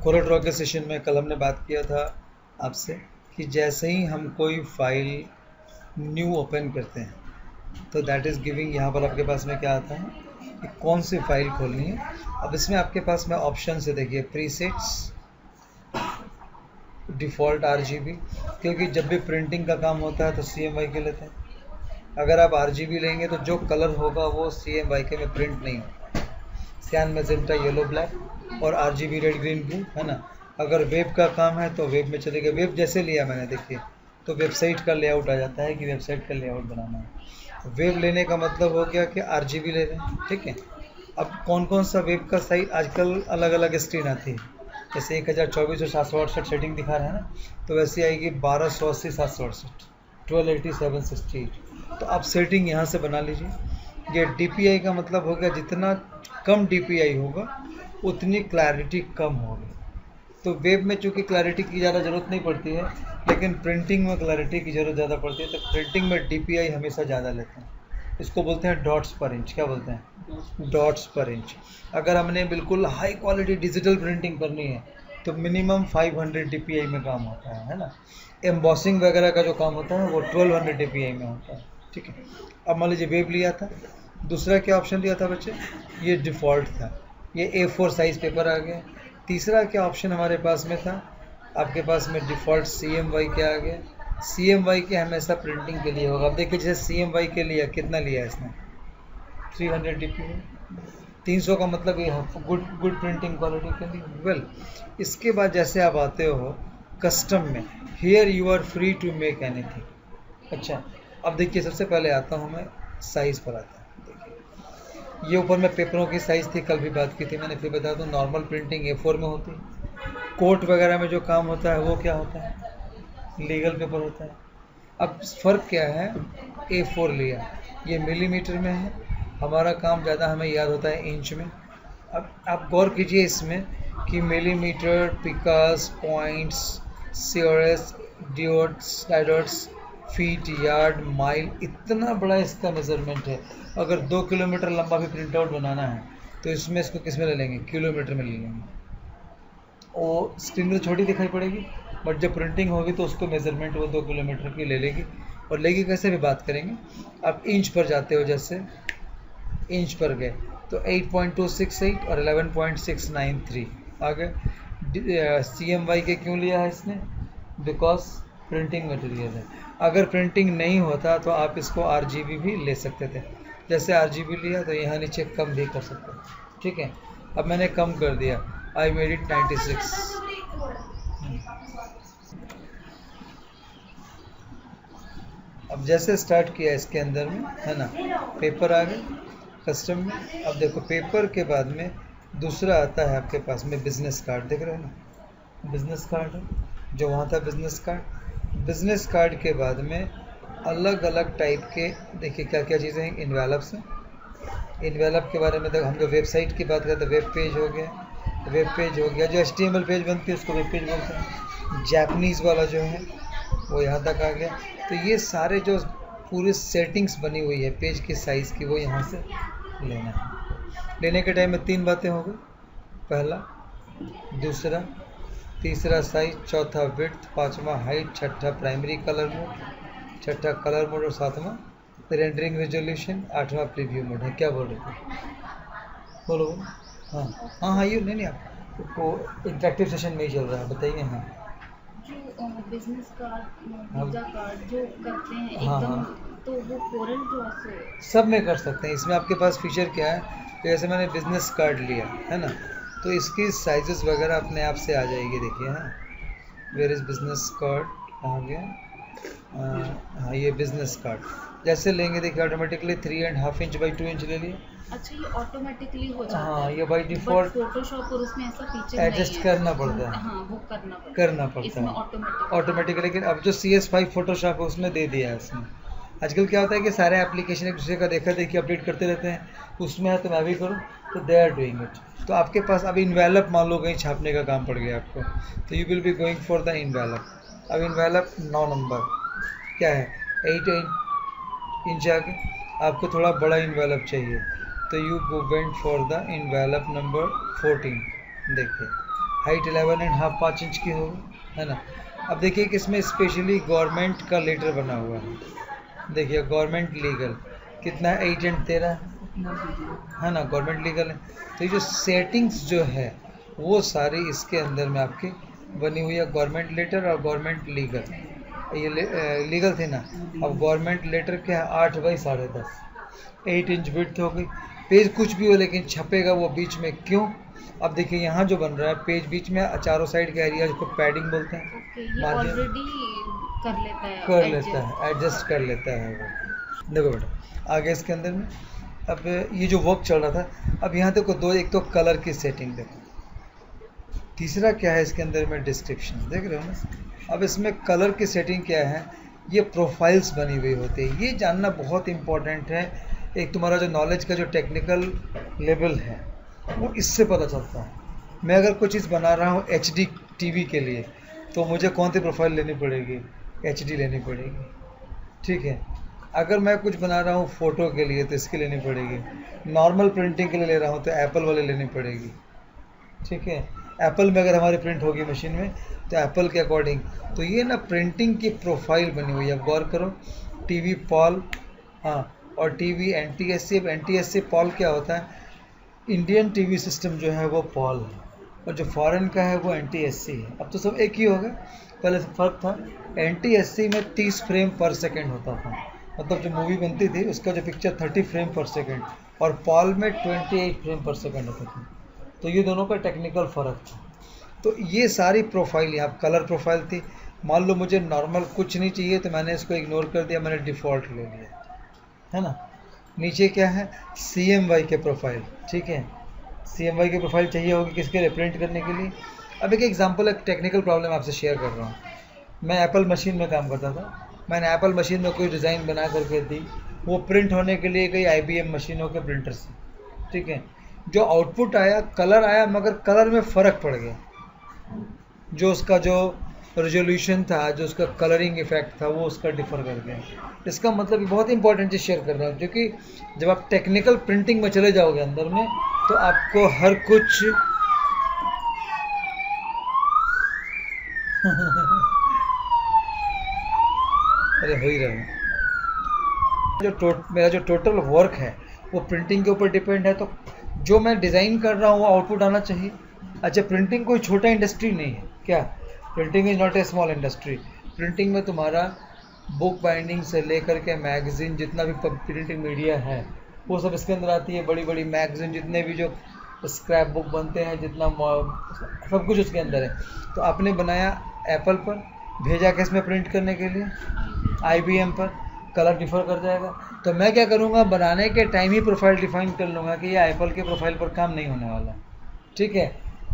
Corel Draw के session में कल हमने बात किया था आपसे कि जैसे ही हम कोई फाइल न्यू ओपन करते हैं तो दैट इज़ गिविंग, यहाँ पर आपके पास में क्या आता है कि कौन सी फाइल खोलनी है। अब इसमें आपके पास में ऑप्शन से देखिए प्रीसेट्स, डिफ़ॉल्ट RGB, क्योंकि जब भी प्रिंटिंग का काम होता है तो CMYK लेते हैं। अगर आप RGB लेंगे तो जो कलर होगा वो CMYK में प्रिंट नहीं होगा। सियान मैजेंटा येलो ब्लैक और RGB रेड ग्रीन ब्लू, है ना। अगर वेब का काम है तो वेब में चलेगा। वेब जैसे लिया मैंने, देखिए तो वेबसाइट का लेआउट आ जाता है कि वेबसाइट का लेआउट बनाना है। वेब लेने का मतलब हो गया कि RGB ले रहे हैं, ठीक है। अब कौन कौन सा वेब का साइज, आजकल अलग अलग स्क्रीन आती है, जैसे 1024 और 768 सेटिंग दिखा रहा है ना, तो वैसे आएगी 1280 768 1280 768। तो आप सेटिंग यहाँ से बना लीजिए। ये DPI का मतलब हो गया जितना कम DPI होगा उतनी क्लैरिटी कम होगी। तो वेब में चूँकि क्लैरिटी की ज़्यादा ज़रूरत नहीं पड़ती है, लेकिन प्रिंटिंग में क्लैरिटी की ज़रूरत ज़्यादा पड़ती है, तो प्रिंटिंग में DPI हमेशा ज़्यादा लेते हैं। इसको बोलते हैं डॉट्स पर इंच। क्या बोलते हैं? डॉट्स पर इंच। अगर हमने बिल्कुल हाई क्वालिटी डिजिटल प्रिंटिंग करनी है तो मिनिमम 500 DPI में काम होता है ना। एम्बॉसिंग वगैरह का जो काम होता है वो 1200 DPI में होता है, ठीक है। अब मान लीजिए वेब लिया था, दूसरा क्या ऑप्शन दिया था बच्चे? ये डिफ़ॉल्ट था, ये A4 साइज़ पेपर आ गया। तीसरा क्या ऑप्शन हमारे पास में था? आपके पास में डिफ़ॉल्ट CMYK आ गया। CMYK हमेशा प्रिंटिंग के लिए होगा। अब देखिए जैसे CMYK लिया, कितना लिया इसने? 300 DPI। 300 का मतलब ये है गुड प्रिंटिंग क्वालिटी के लिए। वेल, इसके बाद जैसे आप आते हो कस्टम में, here you are free to make anything. अच्छा, अब देखिए सबसे पहले आता हूँ मैं साइज़ पर आता है। देखिए ये ऊपर में पेपरों की साइज़ थी, कल भी बात की थी मैंने, फिर बता दूँ नॉर्मल प्रिंटिंग A4 में होती है। कोर्ट वगैरह में जो काम होता है वो क्या होता है? लीगल पेपर होता है। अब फ़र्क क्या है? A4 लिया, ये मिलीमीटर में है, हमारा काम ज़्यादा हमें याद होता है इंच में। अब आप गौर कीजिए इसमें कि millimetre, picas, points, CRS, didots, didots, feet, yard, mile, इतना बड़ा इसका मेज़रमेंट है। अगर 2 किलोमीटर लंबा भी प्रिंट आउट बनाना है तो इसमें इसको किस में ले लेंगे? किलोमीटर में ले लेंगे। वो स्क्रीन में तो छोटी दिखाई पड़ेगी, बट जब प्रिंटिंग होगी तो उसको मेज़रमेंट वो 2 किलोमीटर की ले लेगी। और लेगी कैसे भी बात करेंगे। आप इंच पर जाते हो, जैसे इंच पर गए तो 8.268 और 11.693 आ गए। CMYK क्यों लिया है इसने? बिकॉज प्रिंटिंग मटेरियल है। अगर प्रिंटिंग नहीं होता तो आप इसको RGB भी ले सकते थे। जैसे RGB लिया तो यहाँ नीचे कम भी कर सकते, ठीक है। अब मैंने कम कर दिया, आई मेड इट 96। अब जैसे स्टार्ट किया इसके अंदर में, है ना, पेपर आ गए कस्टम में। अब देखो पेपर के बाद में दूसरा आता है आपके पास में बिजनेस कार्ड। देख रहे हो ना, बिजनेस कार्ड है जो वहाँ था, बिजनेस कार्ड। बिजनेस कार्ड के बाद में अलग अलग टाइप के, देखिए क्या क्या चीज़ें हैं। इन्वेलप्स हैं। इन्वेलप के बारे में देखो, हम जो वेबसाइट की बात करते हैं, वेब पेज हो गया, वेब पेज हो गया, जो HTML पेज बनती है उसको वेब पेज बोलते हैं। जैपनीज़ वाला जो है वो यहाँ तक आ गया। तो ये सारे जो पूरी सेटिंग्स बनी हुई है पेज की साइज़ की, वो यहाँ से लेना है। लेने के टाइम में 3 बातें हो गई, पहला, दूसरा, तीसरा साइज, चौथा विड्थ, पांचवा हाइट, छठा प्राइमरी कलर मोड, छठा कलर मोड और सातवां रेंडरिंग रेजोल्यूशन, आठवां प्रीव्यू मोड है। क्या बोल रहे थे? बोलो। हाँ हाँ हाँ, ये नहीं आपको इंटरेक्टिव सेशन में ही चल रहा है, बताइए। हाँ, जो बिजनेस कार्ड, वीजा कार्ड जो करते हैं हाँ एकदम, हाँ, तो वो कोरल ड्रॉ से सब में कर सकते हैं। इसमें आपके पास फीचर क्या है, जैसे मैंने बिजनेस कार्ड लिया है ना, तो इसकी साइजेस वगैरह अपने आप से आ जाएगी। देखिए, हाँ, वेयर इज़ बिजनेस कार्ड आ गया। हाँ, ये बिजनेस कार्ड जैसे लेंगे देखिए ऑटोमेटिकली 3.5 इंच बाई 2 इंच ले लिए। अच्छा, ये ऑटोमेटिकली हो जाता हाँ, है। ये बाई बट डिफ़ॉल्ट फोटोशॉप और उसमें ऐसा फीचर नहीं एडजस्ट है। करना पड़ता है, हाँ, वो करना पड़ता करना है। इसमें पड़ता है ऑटोमेटिक। लेकिन अब जो CS5 फोटोशॉप है उसमें दे दिया है उसने। आजकल क्या होता है कि सारे एप्लीकेशन एक दूसरे का देखा देखी अपडेट करते रहते हैं, उसमें है तो मैं भी करूँ, तो दे आर डूइंग इट। तो आपके पास अब इन्वेलप मान लो कहीं छापने का काम पड़ गया आपको, तो you will be going for the envelope. अब इन्वेलप 9 नंबर क्या है, 8 इंच आगे। आपको थोड़ा बड़ा इन्वेलप चाहिए तो you go went for the envelope number 14। देखिए हाइट 11.5 5 इंच की होगी, है ना। अब देखिए कि इसमें स्पेशली गवर्नमेंट का लेटर बना हुआ है, देखिए गवर्नमेंट लीगल कितना 8 एंड 13, है ना, गवर्नमेंट लीगल है। तो ये जो सेटिंग्स जो है वो सारी इसके अंदर में आपकी बनी हुई है, गवर्नमेंट लेटर और गवर्नमेंट लीगल, ये लीगल थी ना। अब गवर्नमेंट लेटर क्या है, 8 बाई 10.5, 8 इंच विड्थ हो गई। पेज कुछ भी हो लेकिन छपेगा वो बीच में, क्यों? अब देखिए यहाँ जो बन रहा है पेज बीच में चारों साइड का एरिया जिसको पैडिंग बोलते हैं, ओके, ये ऑलरेडी कर लेता है, कर लेता है, एडजस्ट कर लेता है वो। देखो बेटा आगे इसके अंदर में, अब ये जो वर्क चल रहा था, अब यहाँ देखो दो, एक तो कलर की सेटिंग देखो, तीसरा क्या है इसके अंदर में डिस्क्रिप्शन, देख रहे हो ना। अब इसमें कलर की सेटिंग क्या है, ये प्रोफाइल्स बनी हुई होती है, ये जानना बहुत इंपॉर्टेंट है। एक तुम्हारा जो नॉलेज का जो टेक्निकल लेवल है वो इससे पता चलता है। मैं अगर कोई चीज़ बना रहा हूँ HD TV के लिए, तो मुझे कौन सी प्रोफाइल लेनी पड़ेगी, HD लेनी पड़ेगी, ठीक है। अगर मैं कुछ बना रहा हूँ फ़ोटो के लिए तो इसकी लेनी पड़ेगी, नॉर्मल प्रिंटिंग के लिए ले रहा हूँ तो एप्पल वाले लेनी पड़ेगी, ठीक है। एप्पल में अगर हमारी प्रिंट होगी मशीन में तो एप्पल के अकॉर्डिंग। तो ये ना प्रिंटिंग की प्रोफाइल बनी हुई है, अब गौर करो। TV पॉल, हाँ, और TV NTSC। अब NTSC पॉल क्या होता है, इंडियन TV सिस्टम जो है वो पॉल है, और जो फॉरेन का है वो NTSC है। अब तो सब एक ही हो गया, पहले से फ़र्क था। NTSC में 30 फ्रेम पर सेकेंड होता था, मतलब जो मूवी बनती थी उसका जो पिक्चर 30 फ्रेम पर सेकेंड, और पॉल में 28 फ्रेम पर सेकेंड होता था। तो ये दोनों का टेक्निकल फ़र्क था। तो ये सारी प्रोफाइल यहाँ कलर प्रोफाइल थी। मान लो मुझे नॉर्मल कुछ नहीं चाहिए तो मैंने इसको इग्नोर कर दिया, मैंने डिफ़ॉल्ट ले लिया, है ना। नीचे क्या है, CMY के प्रोफाइल, ठीक है। CMY की प्रोफाइल चाहिए होगी किसके लिए, प्रिंट करने के लिए। अब एक एग्जांपल, एक टेक्निकल प्रॉब्लम आपसे शेयर कर रहा हूँ। मैं एप्पल मशीन में काम करता था, मैंने एप्पल मशीन में कोई डिज़ाइन बना करके दी, वो प्रिंट होने के लिए गई IBM मशीनों के प्रिंटर से, ठीक है। जो आउटपुट आया, कलर आया, मगर कलर में फ़र्क पड़ गया। जो उसका जो रेजोल्यूशन था, जो उसका कलरिंग इफेक्ट था, वो उसका डिफ़र कर गया। इसका मतलब बहुत इंपॉर्टेंट चीज़ शेयर कर रहा हूँ, क्योंकि जब आप टेक्निकल प्रिंटिंग में चले जाओगे अंदर में, तो आपको हर कुछ अरे हो ही रहा है। मेरा जो टोटल वर्क है वो प्रिंटिंग के ऊपर डिपेंड है, तो जो मैं डिज़ाइन कर रहा हूँ वो आउटपुट आना चाहिए। अच्छा, प्रिंटिंग कोई छोटा इंडस्ट्री नहीं है क्या, printing is not a small industry. Printing में तुम्हारा बुक बाइंडिंग से लेकर के मैगज़ीन, जितना भी प्रिंटिंग मीडिया है वो सब इसके अंदर आती है। बड़ी बड़ी मैगज़ीन, जितने भी जो स्क्रैप बुक बनते हैं, जितना सब कुछ उसके अंदर है। तो आपने बनाया एप्पल पर, भेजा किस में प्रिंट करने के लिए, IBM पर, कलर डिफ़र कर जाएगा। तो मैं क्या करूँगा, बनाने के टाइम ही प्रोफाइल डिफाइन कर लूँगा कि ये एप्पल के प्रोफाइल पर काम नहीं होने वाला, ठीक है।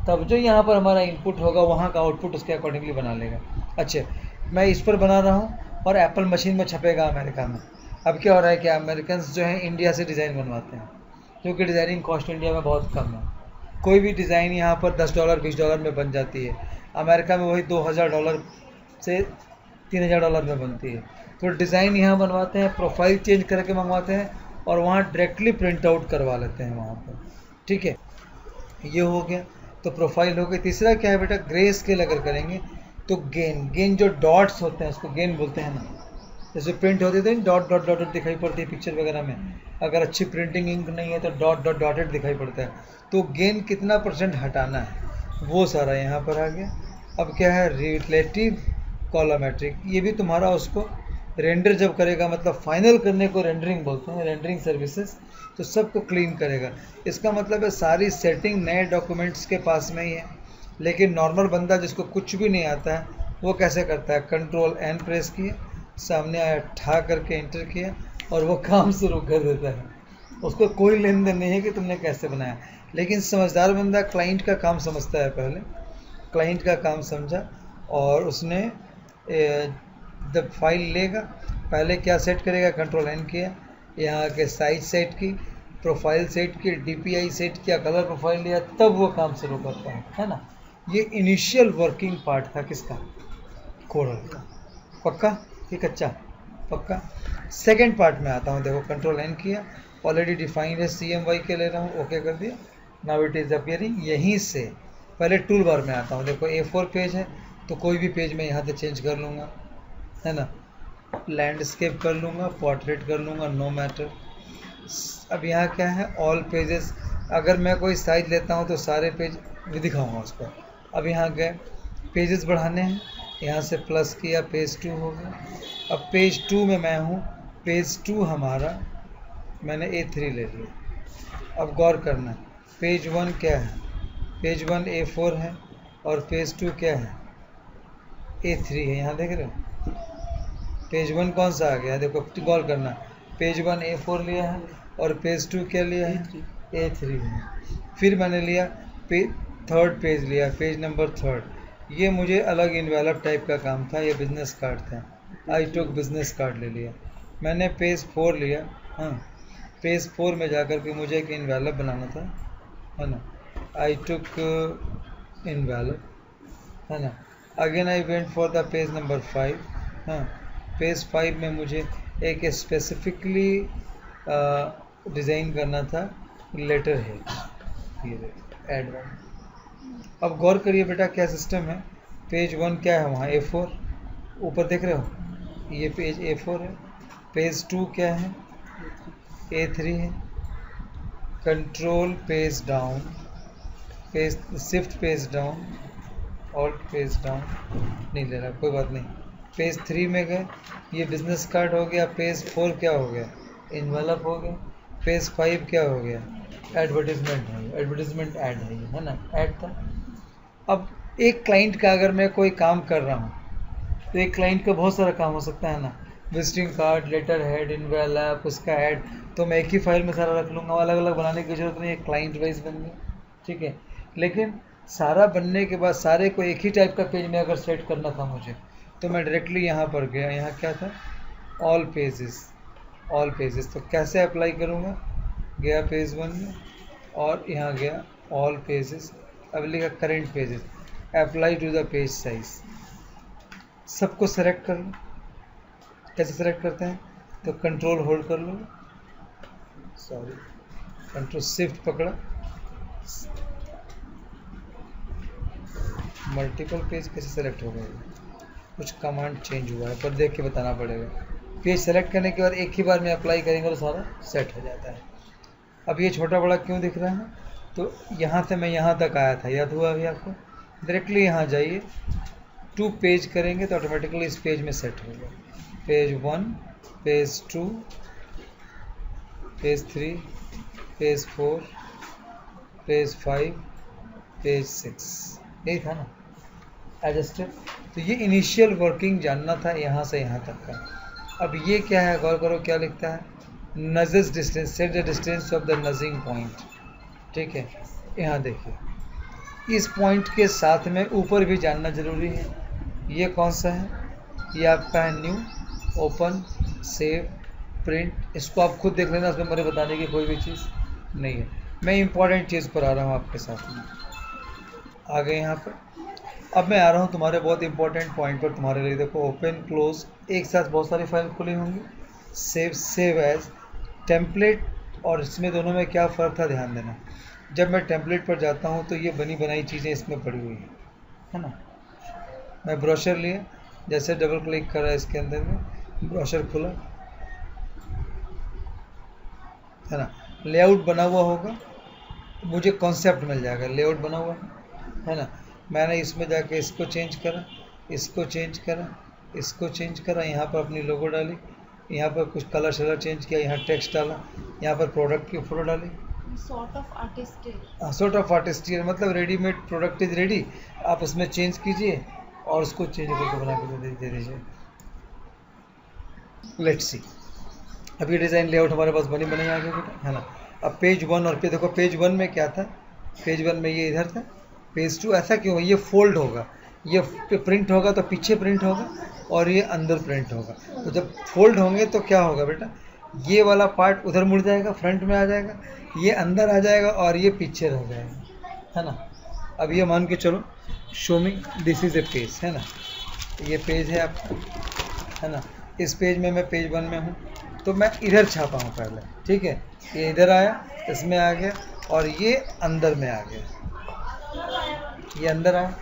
तब जो यहाँ पर हमारा इनपुट होगा वहाँ का आउटपुट उसके अकॉर्डिंगली बना लेगा। अच्छा, मैं इस पर बना रहा हूँ और एप्पल मशीन में छपेगा अमेरिका में। अब क्या हो रहा है कि अमेरिकन जो हैं इंडिया से डिज़ाइन बनवाते हैं, क्योंकि डिज़ाइनिंग कॉस्ट इंडिया में बहुत कम है। कोई भी डिज़ाइन यहाँ पर $10 $20 में बन जाती है, अमेरिका में वही $2000 से $3000 में बनती है। तो डिज़ाइन यहाँ बनवाते हैं, प्रोफाइल चेंज करके मंगवाते हैं, और वहाँ डायरेक्टली प्रिंट आउट करवा लेते हैं वहाँ पर, ठीक है। ये हो गया, तो प्रोफाइल हो गई। तीसरा क्या है बेटा, ग्रे स्केल अगर करेंगे तो गेन जो डॉट्स होते हैं उसको गेन बोलते हैं ना। जैसे प्रिंट होती है तो डॉट डॉट डॉट दिखाई पड़ती है पिक्चर वगैरह में, अगर अच्छी प्रिंटिंग इंक नहीं है तो डॉट डॉट डॉटेड दिखाई पड़ता है। तो गेन कितना % हटाना है वो सारा यहाँ पर आ गया। अब क्या है, रिलेटिव कॉलोमेट्रिक, ये भी तुम्हारा उसको रेंडर जब करेगा, मतलब फाइनल करने को रेंडरिंग बोलते हैं, रेंडरिंग सर्विसेज, तो सबको क्लीन करेगा। इसका मतलब है सारी सेटिंग नए डॉक्यूमेंट्स के पास में ही है। लेकिन नॉर्मल बंदा जिसको कुछ भी नहीं आता है वो कैसे करता है, Ctrl+N प्रेस किया, सामने आया, ठा करके एंटर किया और वो काम शुरू कर देता है। उसको कोई लेन देन नहीं है कि तुमने कैसे बनाया। लेकिन समझदार बंदा क्लाइंट का काम समझता है, पहले क्लाइंट का काम समझा और उसने जब फाइल लेगा पहले क्या सेट करेगा, Ctrl+N किया, यहाँ के साइज सेट की, प्रोफाइल सेट की, DPI सेट किया, कलर प्रोफाइल लिया, तब वो काम शुरू करता है ना। ये इनिशियल वर्किंग पार्ट था किसका, कोरल का। पक्का कि कच्चा, पक्का। सेकेंड पार्ट में आता हूँ, देखो Ctrl+N किया, ऑलरेडी डिफाइंड है, CMY के ले रहा हूँ, ओके कर दिया। Now it is appearing. यहीं से पहले टूल बार में आता हूँ। देखो A4 पेज है तो कोई भी पेज मैं यहाँ से चेंज कर लूँगा, है ना। लैंडस्केप कर लूँगा, पोर्ट्रेट कर लूँगा, नो मैटर। अब यहाँ क्या है, ऑल पेजेस। अगर मैं कोई साइज लेता हूँ तो सारे पेज भी दिखाऊंगा उसको। अब यहाँ गए, पेजेस बढ़ाने हैं, यहाँ से प्लस किया, पेज 2 हो गया। अब पेज 2 में मैं हूँ, पेज 2 हमारा मैंने A3 ले लिया। अब गौर करना, पेज 1 क्या है, पेज 1 A4 है और पेज 2 क्या है, A3 है। यहाँ देख रहे हो, पेज 1 कौन सा आ गया, देखो गौर करना, पेज 1 A4 लिया है और पेज 2 क्या लिया है, A3 है। फिर मैंने लिया थर्ड पेज लिया, पेज नंबर 3। ये मुझे अलग इन्वेलप टाइप का काम था, ये बिजनेस कार्ड था, आई टुक बिजनेस कार्ड ले लिया। मैंने पेज 4 लिया, हाँ पेज 4 में जाकर के मुझे एक इन्वेलप बनाना था, है ना। आई टुक इन्वेलप, है ना। Again I went for the page number 5, हाँ पेज 5 में मुझे एक स्पेसिफिकली डिज़ाइन करना था, लेटर हेड, ये एड 1। अब गौर करिए बेटा क्या सिस्टम है, पेज 1 क्या है वहाँ, A4, ऊपर देख रहे हो, ये पेज A4 है। पेज 2 क्या है, A3 है। Control page down, page shift page down, alt page down, नहीं ले रहा, कोई बात नहीं। पेज 3 में गए, ये बिजनेस कार्ड हो गया। पेज 4 क्या हो गया, इन्वेलप हो गया। पेज 5 क्या हो गया, एडवर्टीजमेंट है, एडवर्टीजमेंट ऐड है ना, ऐड था। अब एक क्लाइंट का अगर मैं कोई काम कर रहा हूँ तो एक क्लाइंट का बहुत सारा काम हो सकता है ना, visiting card, letter head, envelope, उसका ऐड, तो मैं एक ही फाइल में सारा रख लूँगा, अलग अलग बनाने की जरूरत नहीं है, क्लाइंट वाइज बन गया, ठीक है। लेकिन सारा बनने के बाद सारे को एक ही टाइप का पेज में अगर सेट करना था मुझे, तो मैं डायरेक्टली यहाँ पर गया, यहाँ क्या था, ऑल पेजेस, ऑल पेजेस। तो कैसे अप्लाई करूँगा, गया पेज 1 में और यहाँ गया ऑल पेजेस, अब लिखा current pages, apply to the page size, सबको सेलेक्ट कर लो। कैसे सेलेक्ट करते हैं, तो कंट्रोल होल्ड कर लो, सॉरी कंट्रोल शिफ्ट पकड़ा, मल्टीपल पेज कैसे सेलेक्ट हो गए, कुछ कमांड चेंज हुआ है पर देख के बताना पड़ेगा। पेज सेलेक्ट करने के बाद एक ही बार में अप्लाई करेंगे तो सारा सेट हो जाता है। अब ये छोटा बड़ा क्यों दिख रहा है, तो यहाँ से मैं यहाँ तक आया था, याद हुआ अभी आपको, डायरेक्टली यहाँ जाइए, 2 पेज करेंगे तो ऑटोमेटिकली इस पेज में सेट होगा। Page 1, page 2, page 3, page 4, page 5, page 6, यही था ना एडजस्टेड। तो ये इनिशियल वर्किंग जानना था यहाँ से यहाँ तक का। अब ये क्या है, गौर करो क्या लिखता है, nudges distance, set the distance of the nudging point, ठीक है। यहाँ देखिए इस पॉइंट के साथ में ऊपर भी जानना जरूरी है। ये कौन सा है, ये आपका है न्यू, ओपन, सेव, प्रिंट, इसको आप खुद देख लेना, उसमें मेरे बताने की कोई भी चीज़ नहीं है। मैं इंपॉर्टेंट चीज़ पर आ रहा हूँ आपके साथ में, आ गए यहाँ पर। अब मैं आ रहा हूँ तुम्हारे बहुत इंपॉर्टेंट पॉइंट पर तुम्हारे लिए। देखो ओपन क्लोज, एक साथ बहुत सारी फाइल खुली होंगी, सेव, सेव एज, टेम्पलेट, और इसमें दोनों में क्या फ़र्क था ध्यान देना। जब मैं टेम्पलेट पर जाता हूँ तो ये बनी बनाई चीज़ें इसमें पड़ी हुई है ना। मैं ब्रोशर लिए, जैसे डबल क्लिक करा इसके अंदर में, ब्रोशर खुला, है ना। लेआउट बना हुआ होगा, मुझे कॉन्सेप्ट मिल जाएगा, लेआउट बना हुआ है ना। मैंने इसमें जाके इसको चेंज करा, इसको चेंज करा, इसको चेंज करा, यहाँ पर अपनी लोगो डाली, यहाँ पर कुछ कलर शलर चेंज किया, यहाँ टेक्स्ट डाला, यहाँ पर प्रोडक्ट की फोटो डाली। Sort of artistic, sort of artistic मतलब रेडीमेड प्रोडक्ट इज रेडी, आप उसमें चेंज कीजिए और उसको चेंज करके बना के दे दीजिए। लेट्स सी, अब ये डिज़ाइन लेआउट हमारे पास बनी बनाई आ गई बेटा, है ना। अब पेज 1 और पे देखो, पेज 1 में क्या था, पेज 1 में ये इधर था, पेज 2 ऐसा क्यों, ये फोल्ड होगा, ये प्रिंट होगा तो पीछे प्रिंट होगा और ये अंदर प्रिंट होगा। तो जब फोल्ड होंगे तो क्या होगा बेटा, ये वाला पार्ट उधर मुड़ जाएगा, फ्रंट में आ जाएगा, ये अंदर आ जाएगा और ये पीछे रह जाएगा, है ना। अब ये मान के चलो, show me this is a page, है ना, ये पेज है आपका, है ना। इस पेज में मैं पेज 1 में हूँ तो मैं इधर छापा हूँ पहले, ठीक है, ये इधर आया, इसमें आ गया और ये अंदर में आ गया, ये अंदर आया।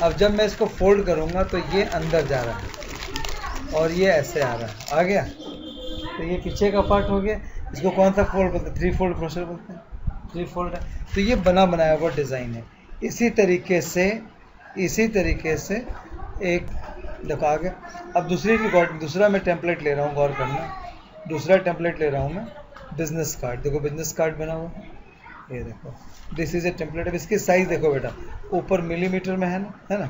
अब जब मैं इसको फोल्ड करूँगा तो ये अंदर जा रहा है और ये ऐसे आ रहा है, आ गया। तो ये पीछे का पार्ट हो गया। इसको कौन सा फोल्ड बोलते हैं? 3 फोल्ड क्रोशर बोलते हैं। 3 फोल्ड है। तो ये बना बनाया हुआ डिज़ाइन है। इसी तरीके से एक देखो आ गया। अब दूसरा मैं टेम्पलेट ले रहा हूँ, गौर करना। दूसरा टेम्पलेट ले रहा हूँ मैं, बिजनेस कार्ड। देखो बिजनेस कार्ड बना हुआ है, ये देखो, दिस इज ए टेम्पलेट। अब इसकी साइज़ देखो बेटा, ऊपर मिलीमीटर में है ना,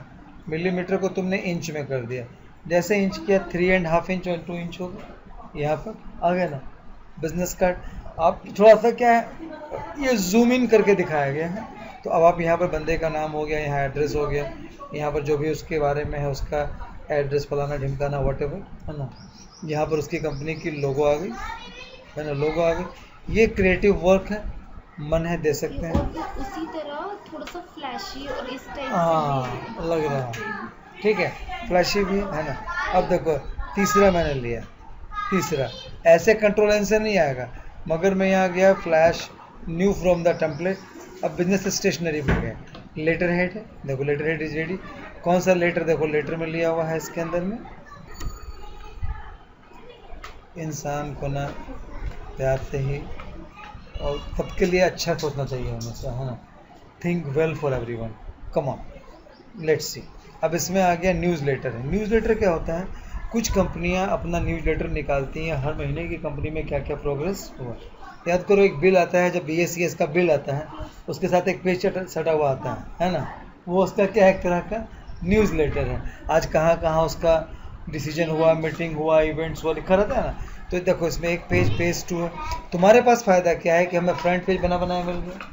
मिलीमीटर को तुमने इंच में कर दिया। जैसे इंच किया 3.5 इंच और 2 इंच होगा, यहाँ पर आ गया ना बिजनेस कार्ड। आप थोड़ा सा क्या है, ये जूम इन करके दिखाया गया है। तो अब आप यहाँ पर बंदे का नाम हो गया, यहाँ एड्रेस हो गया, यहाँ पर जो भी उसके बारे में है उसका एड्रेस, फलाना ढिमकाना व्हाटएवर, है ना। यहाँ पर उसकी कंपनी की लोगो आ गई, है ना, लोगो आ गई। ये क्रिएटिव वर्क है, मन है दे सकते हैं। उसी तरह थोड़ा सा फ्लैशी और इस टाइप हाँ लग रहा है, ठीक है, फ्लैशी भी है ना। अब देखो तीसरा मैंने लिया, तीसरा ऐसे कंट्रोल एन से नहीं आएगा, मगर मैं यहाँ गया flash new from the template. अब बिजनेस स्टेशनरी में गया, लेटर हेड है, देखो लेटर हेड इज रेडी। कौन सा लेटर, देखो लेटर में लिया हुआ है इसके अंदर में, इंसान को ना प्यार से ही और सबके लिए अच्छा सोचना चाहिए हमेशा, है ना। Think well for everyone, come on, let's see. अब इसमें आ गया न्यूज़लेटर है। न्यूज़लेटर क्या होता है? कुछ कंपनियां अपना न्यूज़लेटर निकालती हैं हर महीने की कंपनी में क्या क्या प्रोग्रेस हुआ। याद करो, एक बिल आता है, जब BACS का बिल आता है उसके साथ एक पेज सटा हुआ आता है ना, वो उसका क्या है, एक तरह का न्यूज़लेटर है। आज कहाँ कहाँ उसका डिसीजन हुआ, मीटिंग हुआ, इवेंट्स हुआ, लिखा रहता है ना। तो देखो इसमें एक पेज 2 है। तुम्हारे पास फ़ायदा क्या है कि हमें फ्रंट पेज बना बनाया मिल गया।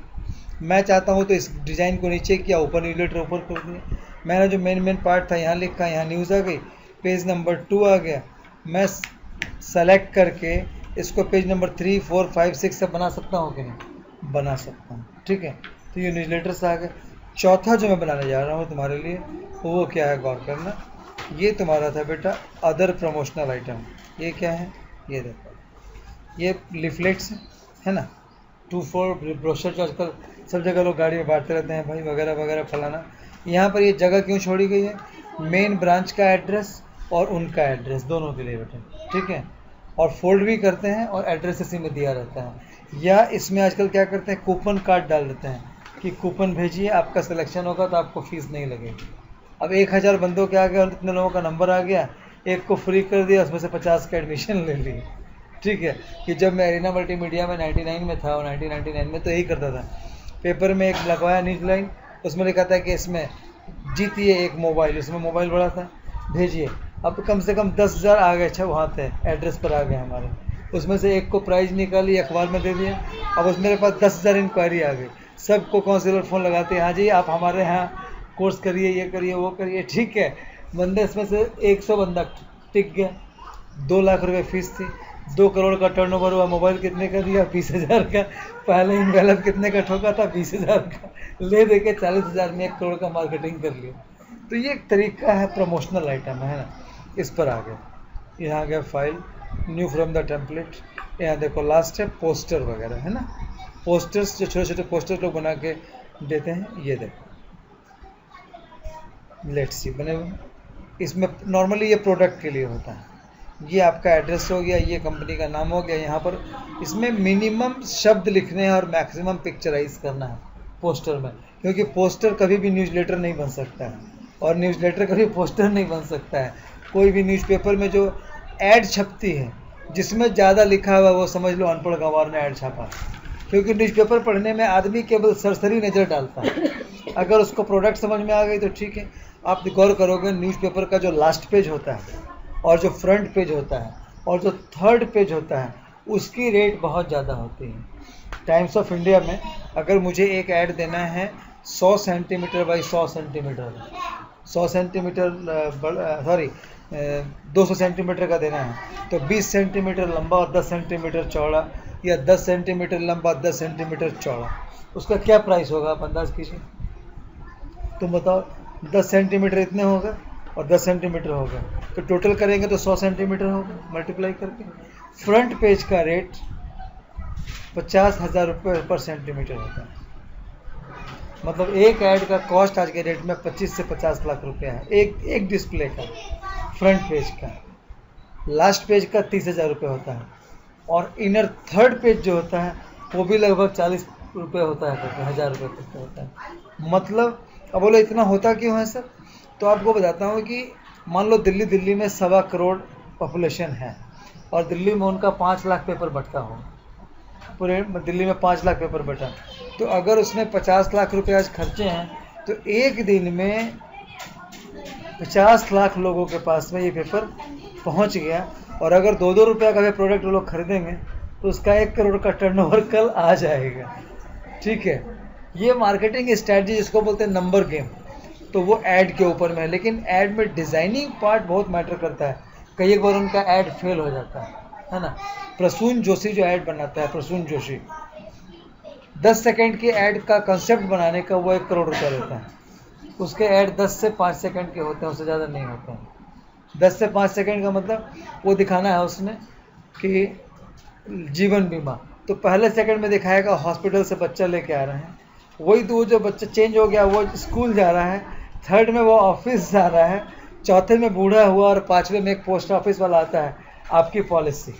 मैं चाहता हूँ तो इस डिज़ाइन को नीचे किया, ऊपर न्यूज़लेटर ऊपर कर दिया। मैंने जो मेन पार्ट था यहाँ लिखा, यहाँ न्यूज़ आ गई, पेज नंबर 2 आ गया। मैं सेलेक्ट करके इसको पेज नंबर 3, 4, 5, 6 से बना सकता हूँ कि नहीं? बना सकता हूँ, ठीक है। तो ये न्यूज़लेटर से आ गया। चौथा जो मैं बनाने जा रहा हूँ तुम्हारे लिए, वो क्या है, गौर करना। ये तुम्हारा था बेटा अदर प्रमोशनल आइटम। ये क्या है, ये देखो, ये लिफलेट्स है ना, 2-4 ब्रोशर जो आजकल सब जगह लोग गाड़ी में बांटते रहते हैं भाई, वगैरह वगैरह फलाना। यहाँ पर ये जगह क्यों छोड़ी गई है? मेन ब्रांच का एड्रेस और उनका एड्रेस दोनों के लिए बेटा, ठीक है। और फोल्ड भी करते हैं और एड्रेस इसी में दिया रहता है। या इसमें आजकल क्या करते हैं, कूपन कार्ड डाल देते हैं कि कूपन भेजिए, आपका सिलेक्शन होगा तो आपको फीस नहीं लगेगी। अब 1000 बंदों के आ गया और इतने लोगों का नंबर आ गया, एक को फ्री कर दिया, उसमें से 50 का एडमिशन ले लिए, ठीक है। कि जब मैं एरिना मल्टीमीडिया में 99 में था और 1999 में तो यही करता था। पेपर में एक लगवाया न्यूज़ लाइन, उसमें लिखा था कि इसमें जीतिए एक मोबाइल, उसमें मोबाइल बड़ा था, भेजिए। अब कम से कम 10,000 आ गए, अच्छा वहाँ थे एड्रेस पर आ गए हमारे, उसमें से एक को प्राइज़ निकाली, अखबार में दे दिया। अब उस मेरे पास 10,000 इंक्वायरी आ गई, सबको काउंसिलर फ़ोन लगाते हैं, हाँ जी आप हमारे यहाँ कोर्स करिए, ये करिए, वो करिए, ठीक है। बंदे इसमें से 100 बंदा टिक गया। 2 लाख रुपए फीस थी, 2 करोड़ का टर्नओवर हुआ। मोबाइल कितने का दिया? 20,000 का। पहले इनवेलप कितने का ठोका था? 20,000 का। ले दे के 40,000 में 1 करोड़ का मार्केटिंग कर लिया। तो ये एक तरीका है, प्रमोशनल आइटम है ना। इस पर आ गया, यहाँ आ गया file, new from the template. यहाँ देखो लास्ट है पोस्टर वगैरह, है ना। पोस्टर्स जो छोटे छोटे पोस्टर लोग बना के देते हैं, ये देखो लेट्स सी बने हुए। इसमें नॉर्मली ये प्रोडक्ट के लिए होता है। ये आपका एड्रेस हो गया, ये कंपनी का नाम हो गया। यहाँ पर इसमें मिनिमम शब्द लिखने हैं और मैक्सिमम पिक्चराइज करना है पोस्टर में, क्योंकि पोस्टर कभी भी न्यूज़लेटर नहीं बन सकता है और न्यूज़लेटर कभी पोस्टर नहीं बन सकता है। कोई भी न्यूज़पेपर में जो ऐड छपती है, जिसमें ज़्यादा लिखा हुआ वो समझ लो अनपढ़ गंवार ने ऐड छापा, क्योंकि न्यूज़पेपर पढ़ने में आदमी केवल सरसरी नज़र डालता है। अगर उसको प्रोडक्ट समझ में आ गई तो ठीक है। आप गौर करोगे, न्यूज़पेपर का जो लास्ट पेज होता है और जो फ्रंट पेज होता है और जो थर्ड पेज होता है, उसकी रेट बहुत ज़्यादा होती है। टाइम्स ऑफ इंडिया में अगर मुझे एक ऐड देना है 100 centimetre by 100 centimetre, 100 centimetre 200 centimetre का देना है, तो 20 सेंटीमीटर लंबा और 10 सेंटीमीटर चौड़ा, या 10 सेंटीमीटर लंबा 10 सेंटीमीटर चौड़ा, उसका क्या प्राइस होगा आप अंदाज़ कीजिए। तुम बताओ, 10 सेंटीमीटर इतने होगा और 10 सेंटीमीटर होगा, तो टोटल करेंगे तो 100 सेंटीमीटर होगा मल्टीप्लाई करके। फ्रंट पेज का रेट 50,000 रुपये पर सेंटीमीटर होता है। मतलब एक ऐड का कॉस्ट आज के डेट में 25 से 50 लाख रुपया है, एक डिस्प्ले का, फ्रंट पेज का। लास्ट पेज का 30,000 रुपये होता है, और इनर थर्ड पेज जो होता है वो भी लगभग 40 रुपये होता है, 1000 रुपये तक का होता है। मतलब अब बोलो इतना होता क्यों है सर? तो आपको बताता हूँ कि मान लो दिल्ली में 1.25 करोड़ पॉपुलेशन है, और दिल्ली में उनका 5 लाख पेपर बंटता हो, पूरे दिल्ली में 5 लाख पेपर बटा, तो अगर उसमें 50 लाख रुपये आज खर्चे हैं तो एक दिन में 50 लाख लोगों के पास में ये पेपर पहुंच गया। और अगर 2-2 रुपये का भी प्रोडक्ट वो लोग खरीदेंगे तो उसका 1 करोड़ का टर्नओवर कल आ जाएगा। ठीक है, ये मार्केटिंग स्ट्रैटेजी जिसको बोलते हैं नंबर गेम, तो वो ऐड के ऊपर में है। लेकिन ऐड में डिज़ाइनिंग पार्ट बहुत मैटर करता है। कई बार उनका ऐड फेल हो जाता है ना। प्रसून जोशी जो ऐड बनाता है, प्रसून जोशी 10 सेकंड की ऐड का कंसेप्ट बनाने का वो 1 करोड़ रुपया लेता है। उसके ऐड 10 से 5 सेकंड के होते हैं, उससे ज़्यादा नहीं होते हैं। 10 से 5 सेकंड का मतलब वो दिखाना है उसने कि जीवन बीमा, तो पहले सेकंड में दिखाएगा हॉस्पिटल से बच्चा लेके आ रहे हैं, वही तो वो जो बच्चा चेंज हो गया वो स्कूल जा रहा है, थर्ड में वो ऑफिस जा रहा है, चौथे में बूढ़ा हुआ, और 5वें में एक पोस्ट ऑफिस वाला आता है, आपकी पॉलिसी।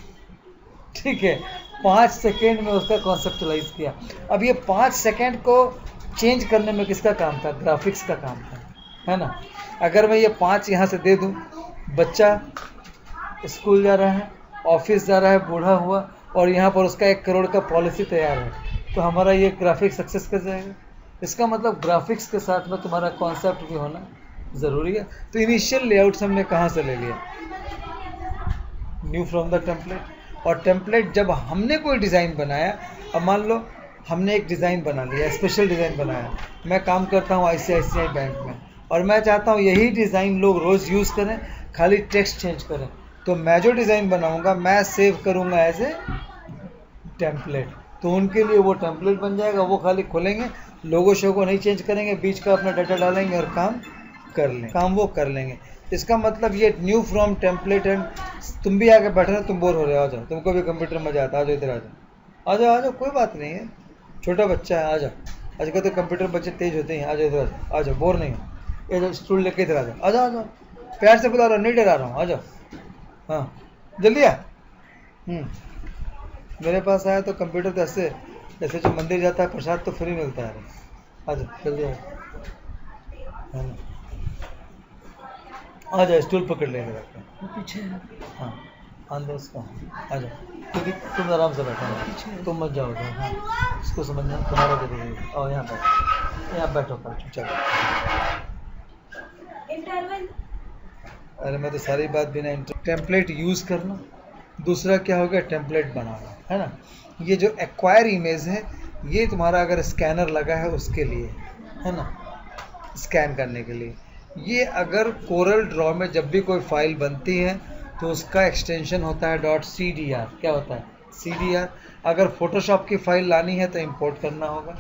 ठीक है, 5 सेकेंड में उसका कॉन्सेप्टलाइज किया। अब ये 5 सेकेंड को चेंज करने में किसका काम था? ग्राफिक्स का काम था, है ना। अगर मैं ये 5 यहाँ से दे दूँ, बच्चा स्कूल जा रहा है, ऑफिस जा रहा है, बूढ़ा हुआ, और यहाँ पर उसका 1 करोड़ का पॉलिसी तैयार है, तो हमारा ये ग्राफिक्स सक्सेस कर जाएगा। इसका मतलब ग्राफिक्स के साथ में तुम्हारा कॉन्सेप्ट भी होना ज़रूरी है। तो इनिशियल लेआउट्स हमने कहाँ से ले लिया? New from the template. और टेम्पलेट जब हमने कोई डिज़ाइन बनाया, अब मान लो हमने एक डिज़ाइन बना लिया, स्पेशल डिज़ाइन बनाया, मैं काम करता हूँ ICICI बैंक में, और मैं चाहता हूँ यही डिज़ाइन लोग रोज़ यूज़ करें, खाली टेक्स्ट चेंज करें, तो मैं जो डिज़ाइन बनाऊँगा मैं सेव करूँगा एज ए टेम्पलेट। तो उनके लिए वो टेम्पलेट बन जाएगा, वो खाली खोलेंगे, लोगो शो को नहीं चेंज करेंगे, बीच का अपना डाटा डालेंगे और काम वो कर लेंगे। इसका मतलब ये न्यू फ्रॉम टेम्पलेट। एंड तुम भी आके बैठे हो, तुम बोर हो रहे हो, आ जाओ, तुमको भी कंप्यूटर में मजा आता है, आ जाओ इधर, आ जाओ, कोई बात नहीं है, छोटा बच्चा है, आ जाओ। आजकल तो कंप्यूटर बच्चे तेज होते हैं, आ जाओ इधर, आ जाओ, बोर नहीं हो, ये स्टूल लेके इधर आ जाओ, प्यार से बुला रहा हूँ, नहीं डरा रहा हूँ, आ जाओ, हाँ जल्दी आ। मेरे पास आया तो कंप्यूटर तो ऐसे जैसे जो मंदिर जाता है प्रसाद तो फ्री मिलता है, आ जाओ जल्दी आ जाओ, स्टूल पकड़ लेंगे पीछे, हाँ अंदर उसका, आ जाओ, क्योंकि तुम आराम से बैठो, तुम मत जाओ, हाँ इसको समझना तुम्हारा जरूरी है। और यहाँ बैठो चुपचाप। अरे मैं तो सारी बात बिना टेम्पलेट यूज़ करना, दूसरा क्या हो गया, टेम्पलेट बनाना, है ना। ये जो एक्वायर इमेज है, ये तुम्हारा अगर स्कैनर लगा है उसके लिए, है ना, स्कैन करने के लिए। ये अगर कोरल ड्रॉ में जब भी कोई फाइल बनती है तो उसका एक्सटेंशन होता है .cdr। क्या होता है? CDR। अगर फोटोशॉप की फाइल लानी है तो इंपोर्ट करना होगा,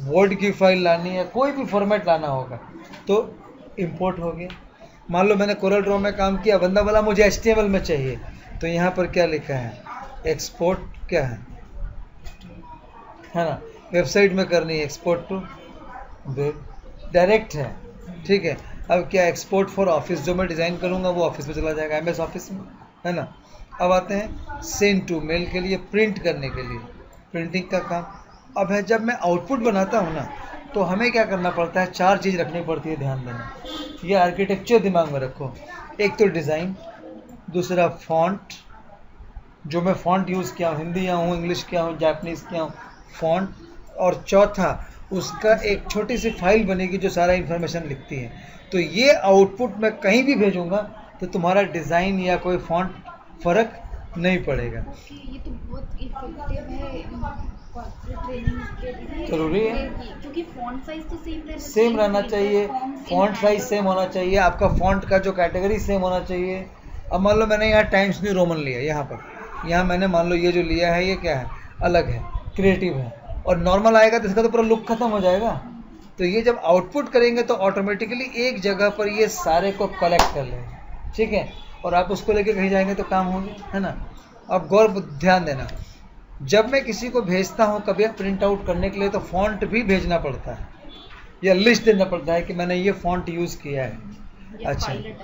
वर्ड की फाइल लानी है, कोई भी फॉर्मेट लाना होगा तो इंपोर्ट हो गया। मान लो मैंने कोरल ड्रॉ में काम किया, बंदा बोला मुझे HTML में चाहिए, तो यहाँ पर क्या लिखा है, एक्सपोर्ट, क्या है ना, वेबसाइट में करनी है, एक्सपोर्ट टू वेब, डायरेक्ट है। ठीक है, अब क्या, एक्सपोर्ट फॉर ऑफिस, जो मैं डिज़ाइन करूँगा वो ऑफिस में चला जाएगा, MS ऑफिस में, है ना। अब आते हैं सेंड टू मेल के लिए, प्रिंट करने के लिए, प्रिंटिंग का काम। अब है जब मैं आउटपुट बनाता हूँ ना, तो हमें क्या करना पड़ता है, 4 चीज़ रखनी पड़ती है, ध्यान देना। ये आर्किटेक्चर दिमाग में रखो। एक तो डिज़ाइन, दूसरा फॉन्ट, जो मैं फॉन्ट यूज़ किया हूँ, हिंदी या हूँ, इंग्लिश किया हूँ, जापानीज़ किया हूँ, फॉन्ट, और चौथा उसका एक छोटी सी फाइल बनेगी जो सारा इन्फॉर्मेशन लिखती है। तो ये आउटपुट मैं कहीं भी भेजूंगा तो तुम्हारा डिज़ाइन या कोई फॉन्ट फ़र्क नहीं पड़ेगा। ये तो बहुत इफेक्टिव है कॉर्पोरेट ट्रेनिंग के लिए, जरूरी है, क्योंकि फॉन्ट साइज तो सेम रहना चाहिए, फॉन्ट साइज सेम होना चाहिए, आपका फॉन्ट का जो कैटेगरी सेम होना चाहिए। अब मान लो मैंने यहाँ टाइम्स न्यू रोमन लिया, यहाँ मैंने मान लो ये जो लिया है ये क्या है, अलग है, क्रिएटिव है, और नॉर्मल आएगा तो इसका तो पूरा लुक खत्म हो जाएगा। तो ये जब आउटपुट करेंगे तो ऑटोमेटिकली एक जगह पर ये सारे को कलेक्ट कर लेंगे, ठीक है, और आप उसको लेके कहीं जाएंगे तो काम हो गया, है ना। अब गौर ध्यान देना, जब मैं किसी को भेजता हूँ कभी प्रिंट आउट करने के लिए तो फॉन्ट भी भेजना पड़ता है, या लिस्ट देना पड़ता है कि मैंने ये फॉन्ट यूज़ किया है। या अच्छा, फाइल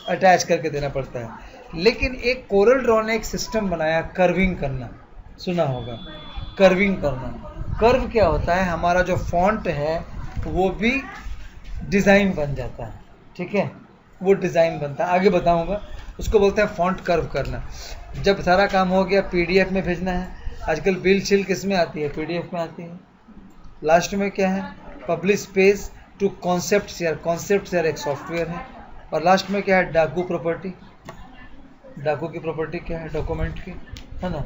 अटैच करके देना पड़ता है। लेकिन एक कोरल ड्रॉ ने एक सिस्टम बनाया कर्विंग करना, सुना होगा कर्विंग करना। कर्व क्या होता है, हमारा जो फॉन्ट है वो भी डिज़ाइन बन जाता है, ठीक है, वो डिज़ाइन बनता है, आगे बताऊंगा। उसको बोलते हैं फॉन्ट कर्व करना। जब सारा काम हो गया पीडीएफ में भेजना है। आजकल बिल छिल किस में आती है, पीडीएफ में आती है। लास्ट में क्या है, publish page to concept share. Concept share एक सॉफ्टवेयर है। और लास्ट में क्या है, डाकू प्रॉपर्टी। डाकू की प्रॉपर्टी क्या है, डॉक्यूमेंट की, है ना,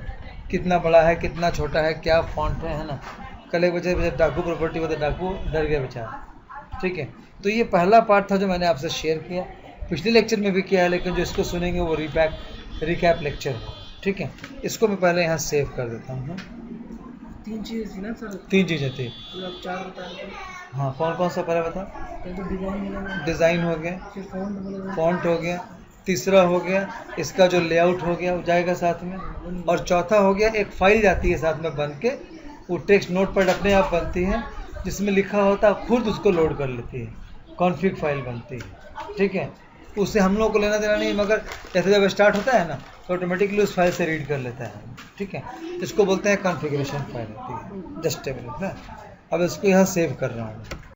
कितना बड़ा है कितना छोटा है, क्या फॉन्ट है ना। कल एक बजे डाकू प्रॉपर्टी होता, डाकू डर गया बेचारा, ठीक है। तो ये पहला पार्ट था जो मैंने आपसे शेयर किया, पिछले लेक्चर में भी किया है, लेकिन जो इसको सुनेंगे वो रिकैप लेक्चर है, ठीक है। इसको मैं पहले यहाँ सेव कर देता हूँ। 3 चीज़ थी ना सर? 3 चीज़ें थी। मतलब 4 बता रहे थे। हाँ, कौन कौन सा पहले बता। एक तो डिज़ाइन मिला, डिज़ाइन हो गया, फिर फॉन्ट बोला, फॉन्ट हो गया, तीसरा हो गया इसका जो लेआउट हो गया वो जाएगा साथ में, और चौथा हो गया एक फाइल जाती है साथ में बन के, वो टेक्स्ट नोटपैड अपने आप बनती है जिसमें लिखा होता है, खुद उसको लोड कर लेती है, कॉन्फ़िग फाइल बनती है, ठीक है। उससे हम लोगों को लेना देना नहीं, मगर जैसे जब स्टार्ट होता है ना तो ऑटोमेटिकली उस फाइल से रीड कर लेता है, ठीक है। इसको बोलते हैं कॉन्फ़िगरेशन फाइल होती है। जस्ट ए मिनट ना, अब इसको यहाँ सेव कर रहा हूँ।